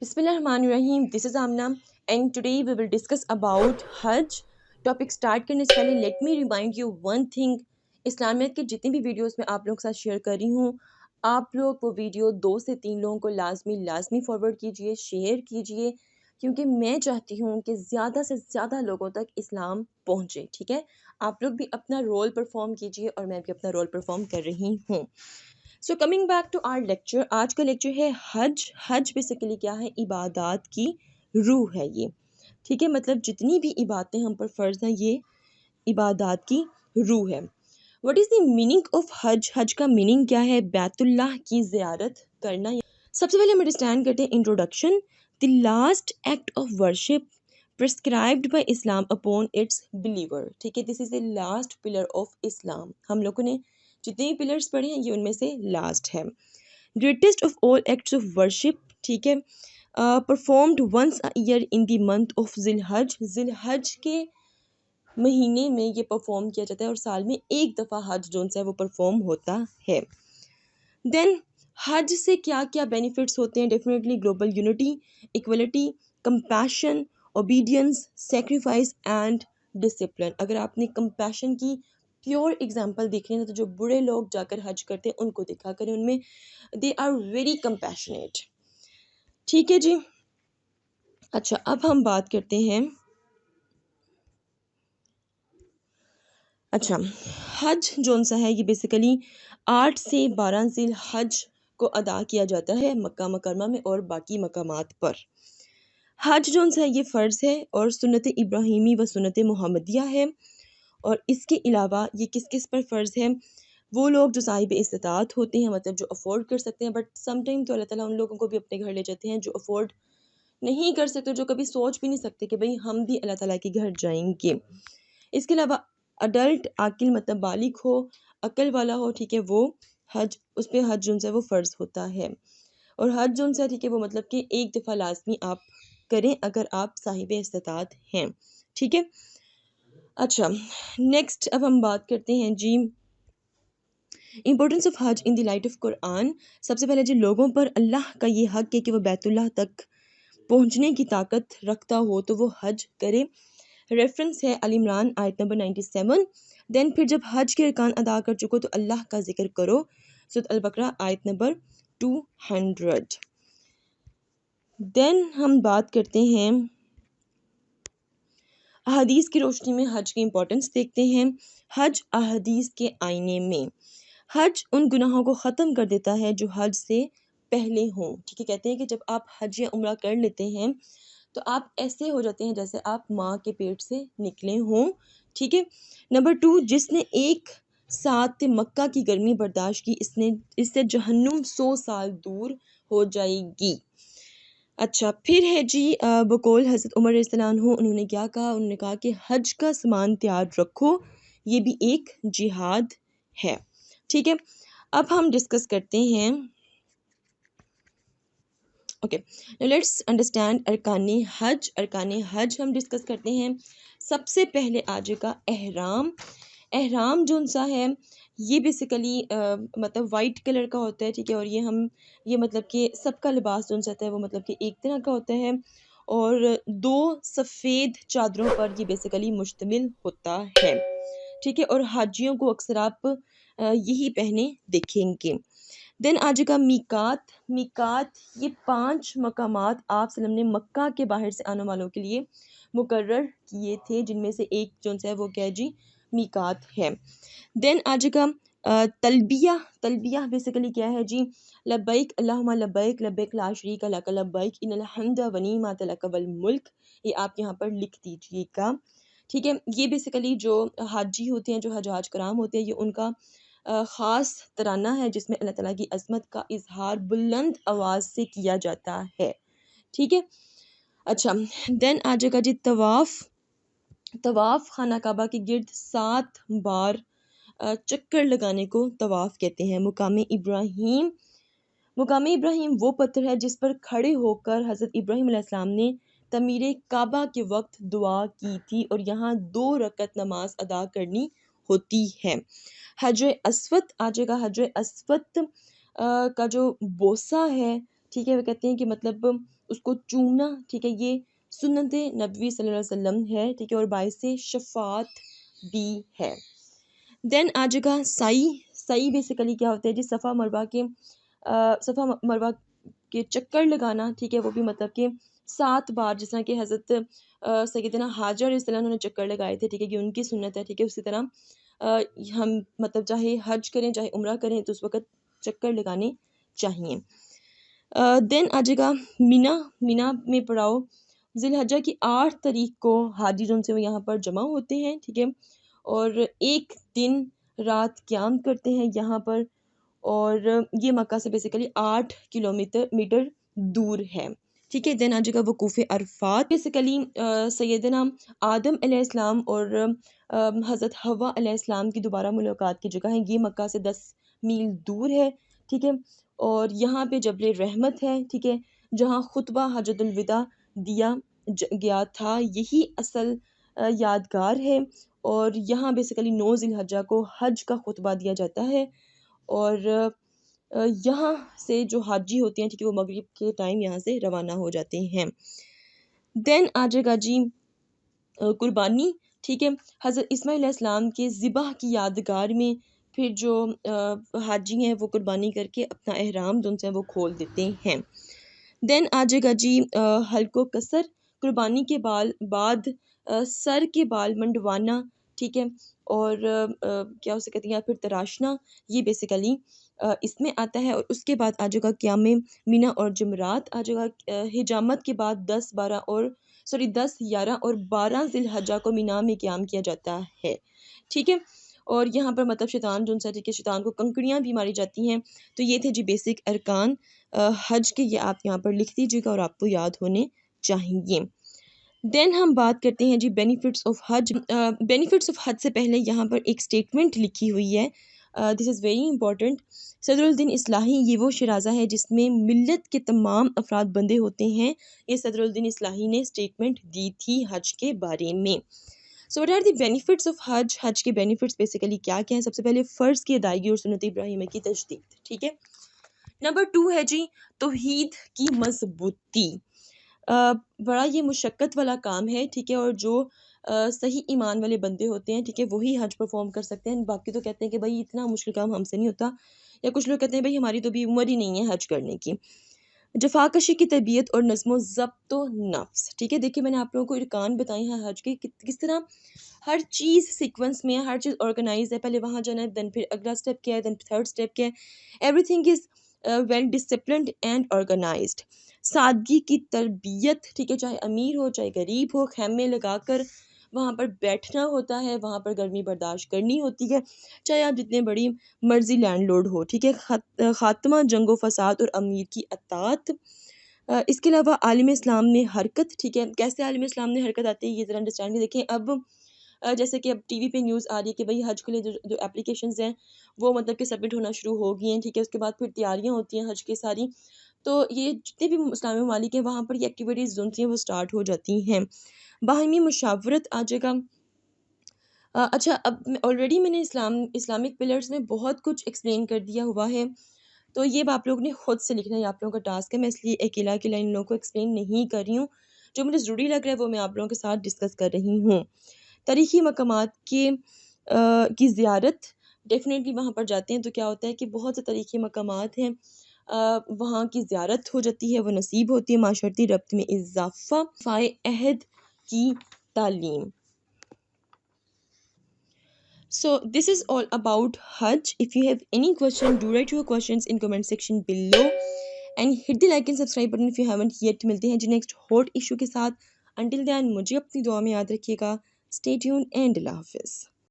Bismillahirrahmanirrahim. This is Amna and today we will discuss about Hajj. Topic start करने से पहले let me remind you one thing. इस्लामियत के जितनी भी वीडियोस मैं आप लोगों के साथ शेयर कर रही हूँ, आप लोग वो वीडियो 2 से 3 लोगों को लाजमी फॉरवर्ड कीजिए, शेयर कीजिए, क्योंकि मैं चाहती हूँ कि ज़्यादा से ज़्यादा लोगों तक इस्लाम पहुँचे। ठीक है, आप लोग भी अपना रोल परफॉर्म कीजिए और मैं भी अपना रोल परफॉर्म कर रही हूँ। So coming back to our lecture, आज का लेक्चर है हज। हज बेसिकली क्या है? इबादत की रूह है ये। ठीक है, मतलब जितनी भी इबादतें हम पर फ़र्ज़ हैं ये इबादत की रूह है। What is the meaning of हज? हज का मीनिंग क्या है? बैतुल्लाह की ज़ियारत करना। सबसे पहले हम अंडरस्टैंड करते हैं introduction. The last act of worship prescribed bye Islam upon its believer. ठीक है, this is the last pillar of Islam. हम लोगों ने जितने भी पिलर्स पढ़े हैं ये उनमें से लास्ट है। Greatest of all acts of worship, ठीक है, performed once a year in the month of जिलहज। जिलहज के महीने में ये परफॉर्म किया जाता है और साल में एक दफ़ा हज जोन सा है वो परफॉर्म होता है। देन हज से क्या क्या बेनिफिट्स होते हैं? Definitely global unity, equality, compassion, obedience, sacrifice and discipline. अगर आपने कंपैशन की प्योर एग्जांपल देखनी है तो जो बूढ़े लोग जाकर हज करते हैं उनको देखा करें, उनमें दे आर वेरी कंपैशनेट। ठीक है जी। अच्छा, अब हम बात करते हैं। अच्छा, हज जोन सा है ये बेसिकली 8 से 12 ज़िल हज को अदा किया जाता है मक्का मुकरमा में और बाकी मकामात पर। हज जोन सा है ये फ़र्ज़ है और सुन्नत इब्राहीमी व सुन्नत मुहम्मदिया है। और इसके अलावा ये किस किस पर फ़र्ज़ है? वो लोग जो साहिब इस्तिताअत होते हैं, मतलब जो अफोर्ड कर सकते हैं, बट सम टाइम तो अल्लाह ताला उन लोगों को भी अपने घर ले जाते हैं जो अफोर्ड नहीं कर सकते, जो कभी सोच भी नहीं सकते कि भाई हम भी अल्लाह ताला के घर जाएंगे। इसके अलावा अडल्ट आकिल मतलब बालिग हो, अक्ल वाला हो, ठीक है, वो हज उस पर हज जोन सा वो फ़र्ज़ होता है। और हज जोन सा ठीक है वो मतलब कि एक दफ़ा लाजमी आप करें अगर आप साहिब इस्तिताअत हैं। ठीक है। अच्छा, नेक्स्ट अब हम बात करते हैं जी इंपॉर्टेंस ऑफ हज in the light of Quran. सबसे पहले जो लोगों पर अल्लाह का ये हक है कि वो बैतुल्लाह तक पहुंचने की ताकत रखता हो तो वो हज करे। रेफरेंस है अल इमरान आयत नंबर 97। देन फिर जब हज के अरकान अदा कर चुको तो अल्लाह का जिक्र करो, सूरह अल बकरा आयत नंबर 200। देन हम बात करते हैं अहदीस की रोशनी में हज की इंपॉर्टेंस देखते हैं। हज अहदीस के आईने में, हज उन गुनाहों को ख़त्म कर देता है जो हज से पहले हों। ठीक है, कहते हैं कि जब आप हज या उम्रा कर लेते हैं तो आप ऐसे हो जाते हैं जैसे आप माँ के पेट से निकले हों। ठीक है। नंबर 2, जिसने एक साथ मक्का की गर्मी बर्दाश्त की इससे जहन्नुम 100 साल दूर हो जाएगी। अच्छा, फिर है जी बकौल हज़रत उमर रज़ियल्लाहु अन्हु, उन्होंने क्या कहा? उन्होंने कहा कि हज का सामान तैयार रखो, ये भी एक जिहाद है। ठीक है, अब हम डिस्कस करते हैं। ओके, लेट्स अंडरस्टैंड अरकान हज। अरकान हज हम डिस्कस करते हैं। सबसे पहले आ जाएगा एहराम। एहराम जोन सा है ये बेसिकली मतलब वाइट कलर का होता है। ठीक है, और ये मतलब कि सबका लिबास जोन सा होता है वो मतलब कि एक तरह का होता है और 2 सफ़ेद चादरों पर ये बेसिकली मुश्तमिल होता है। ठीक है, और हाजियों को अक्सर आप यही पहने देखेंगे। देन आ जाएगा मीकात। मीकात ये 5 मकामात आप सल्लम ने मक्का के बाहर से आने वालों के लिए मुकर्रर किए थे, जिनमें से एक जो है वो क्या है जी? मीकात है। देन आ जाएगा तलबिया। तलबिया बेसिकली क्या है जी? लब्बैक अल्लाहुम्मा लब्बैक, लब्बैक ला शरीका लक लब्बैक, इन्नल हम्दा व निअमत लक वल मुल्क। ये आप यहाँ पर लिख दीजिएगा। ठीक है, ये बेसिकली जो हाजी होते हैं, जो हजाज कराम होते हैं, ये उनका ख़ास तराना है जिसमें अल्लाह ताला की अज़मत का इज़हार बुलंद आवाज़ से किया जाता है। ठीक है। अच्छा, देन आ जाएगा जी तवाफ़। तवाफ़ खाना काबा के गिर्द 7 बार चक्कर लगाने को तवाफ़ कहते हैं। मुकाम इब्राहीम। मुकाम इब्राहीम वो पत्थर है जिस पर खड़े होकर हज़रत इब्राहीम अलैहिस्सलाम ने तमीर काबा के वक्त दुआ की थी और यहाँ 2 रकत नमाज अदा करनी होती है। हजर अस्वद आ जाएगा। हजर अस्वद का जो बोसा है, ٹھیک ہے، وہ کہتے ہیں کہ مطلب اس کو چومنا، ٹھیک ہے، یہ سنت نبوی صلی اللہ علیہ وسلم ہے، ٹھیک ہے، اور باعث شفاعت بھی ہے۔ دین آ جائے گا سعی بیسیکلی کیا ہوتا ہے جی، صفا مروہ کے چکر لگانا، ٹھیک ہے، وہ بھی مطلب کہ 7 بار، جس طرح کہ حضرت سیدنا حاجر علیہ السلام نے چکر لگائے تھے، ٹھیک ہے، کہ ان کی سنت ہے، ٹھیک ہے، اسی طرح ہم مطلب چاہے حج کریں چاہے عمرہ کریں تو اس وقت چکر لگانے چاہیے۔ دین آ جائے گا مینا میں پڑاؤ ذی الحجہ کی 8 تاریخ کو حاجی جن سے وہ یہاں پر جمع ہوتے ہیں، ٹھیک ہے، اور ایک دن رات قیام کرتے ہیں یہاں پر، اور یہ مکہ سے بیسیکلی 8 کلومیٹر دور ہے، ٹھیک ہے۔ دین آ جائے گا وقوف عرفات، بیسیکلی سیدنا آدم علیہ السلام اور حضرت حوا علیہ السلام کی دوبارہ ملاقات کی جگہ ہے، یہ مکہ سے 10 میل دور ہے، ٹھیک ہے، اور یہاں پہ جبل رحمت ہے، ٹھیک ہے، جہاں خطبہ حجۃ الوداع دیا گیا تھا، یہی اصل یادگار ہے، اور یہاں بیسیکلی 9 ذی الحجہ کو حج کا خطبہ دیا جاتا ہے، اور یہاں سے جو حاجی ہوتے ہیں، ٹھیک ہے، وہ مغرب کے ٹائم یہاں سے روانہ ہو جاتے ہیں۔ دین آ جائے گا جی قربانی، ٹھیک ہے، حضرت اسماعیل علیہ السلام کے ذبح کی یادگار میں پھر جو حاجی ہیں وہ قربانی کر کے اپنا احرام جو سے وہ کھول دیتے ہیں۔ دین آ جائے گا جی حلق و قصر، قربانی کے بعد سر کے بال منڈوانا، ٹھیک ہے، اور کیا اسے کہتے ہیں، یا پھر تراشنا، یہ بیسیکلی اس میں آتا ہے، اور اس کے بعد آ جائے گا قیام مینا اور جمرات، آ جائے گا حجامت کے بعد 10 11 اور 12 ذی الحجہ کو مینا میں قیام کیا جاتا ہے، ٹھیک ہے، اور یہاں پر مطلب شیطان جو سے، ٹھیک ہے، شیطان کو کنکڑیاں بھی ماری جاتی ہیں۔ تو یہ تھے جی بیسک ارکان حج کے، یہ آپ یہاں پر لکھ دیجیے گا اور آپ کو یاد ہونے چاہیے۔ دین ہم بات کرتے ہیں جی بینیفٹس آف حج۔ بینیفٹس آف حج سے پہلے یہاں پر ایک سٹیٹمنٹ لکھی ہوئی ہے، دس از ویری امپورٹنٹ۔ صدر الدین اصلاحی یہ وہ شرازہ ہے جس میں ملت کے تمام افراد بندے ہوتے ہیں، یہ صدر الدین اصلاحی نے سٹیٹمنٹ دی تھی حج کے بارے میں۔ So what are the benefits of حج؟ حج کے بینیفٹس بیسیکلی کیا ہیں؟ سب سے پہلے فرض کی ادائیگی اور سنت ابراہیمیہ کی تجدید، ٹھیک ہے۔ نمبر 2 ہے جی توحید کی مضبوطی، بڑا یہ مشقت والا کام ہے، ٹھیک ہے، اور جو صحیح ایمان والے بندے ہوتے ہیں، ٹھیک ہے، وہی حج پرفارم کر سکتے ہیں، باقی تو کہتے ہیں کہ بھائی اتنا مشکل کام ہم سے نہیں ہوتا، یا کچھ لوگ کہتے ہیں بھائی ہماری تو بھی عمر ہی نہیں ہے حج کرنے کی۔ جفاکشی کی طبیعت اور نظم و ضبط و نفس، ٹھیک ہے، دیکھیے میں نے آپ لوگوں کو ارکان بتائے ہیں حج کے، کس طرح ہر چیز سیکوینس میں ہے، ہر چیز آرگنائز ہے، پہلے وہاں جانا ہے، دین پھر اگلا اسٹیپ کیا ہے، دین تھرڈ اسٹیپ کیا ہے، every thing is well disciplined and organised. سادگی کی تربیت، ٹھیک ہے، چاہے امیر ہو چاہے غریب ہو، خیمے لگا کر وہاں پر بیٹھنا ہوتا ہے، وہاں پر گرمی برداشت کرنی ہوتی ہے، چاہے آپ جتنے بڑی مرضی لینڈ لورڈ ہو، ٹھیک ہے، خاتمہ جنگ و فساد اور امیر کی اطاعت۔ اس کے علاوہ عالم اسلام میں حرکت، ٹھیک ہے، کیسے عالم اسلام میں حرکت آتی ہے یہ ذرا انڈرسٹینڈ کریں۔ دیکھیں اب جیسے کہ اب ٹی وی پہ نیوز آ رہی ہے کہ بھئی حج کے لیے جو اپلیکیشنز ہیں وہ مطلب کہ سبمٹ ہونا شروع ہو گئی ہیں، ٹھیک ہے، اس کے بعد پھر تیاریاں ہوتی ہیں حج کی ساری، تو یہ جتنے بھی اسلامی ممالک ہیں وہاں پر یہ ایکٹیویٹیز جو ہیں وہ سٹارٹ ہو جاتی ہیں۔ باہمی مشاورت آ جائے گا۔ اچھا، اب آلریڈی میں نے اسلامک پلرز میں بہت کچھ ایکسپلین کر دیا ہوا ہے، تو یہ اب آپ لوگ نے خود سے لکھنا ہے، آپ لوگوں کا ٹاسک ہے، میں اس لیے اکیلا ان لوگوں کو ایکسپلین نہیں کر رہی ہوں، جو مجھے ضروری لگ رہا ہے وہ میں آپ لوگوں کے ساتھ ڈسکس کر رہی ہوں۔ تاریخی مقامات کی زیارت، ڈیفینیٹلی وہاں پر جاتے ہیں تو کیا ہوتا ہے کہ بہت سے تاریخی مقامات ہیں وہاں کی زیارت ہو جاتی ہے، وہ نصیب ہوتی ہے۔ معاشرتی ربط میں اضافہ، فائے عہد کی تعلیم۔ So this is all about Hajj. If you have any question, do write your questions in comment section below and hit the like and subscribe button if you haven't yet۔ ملتے ہیں جی نیکسٹ ہاٹ ایشو کے ساتھ، until then مجھے اپنی دعا میں یاد رکھیے گا۔ Stay tuned and اللہ حافظ۔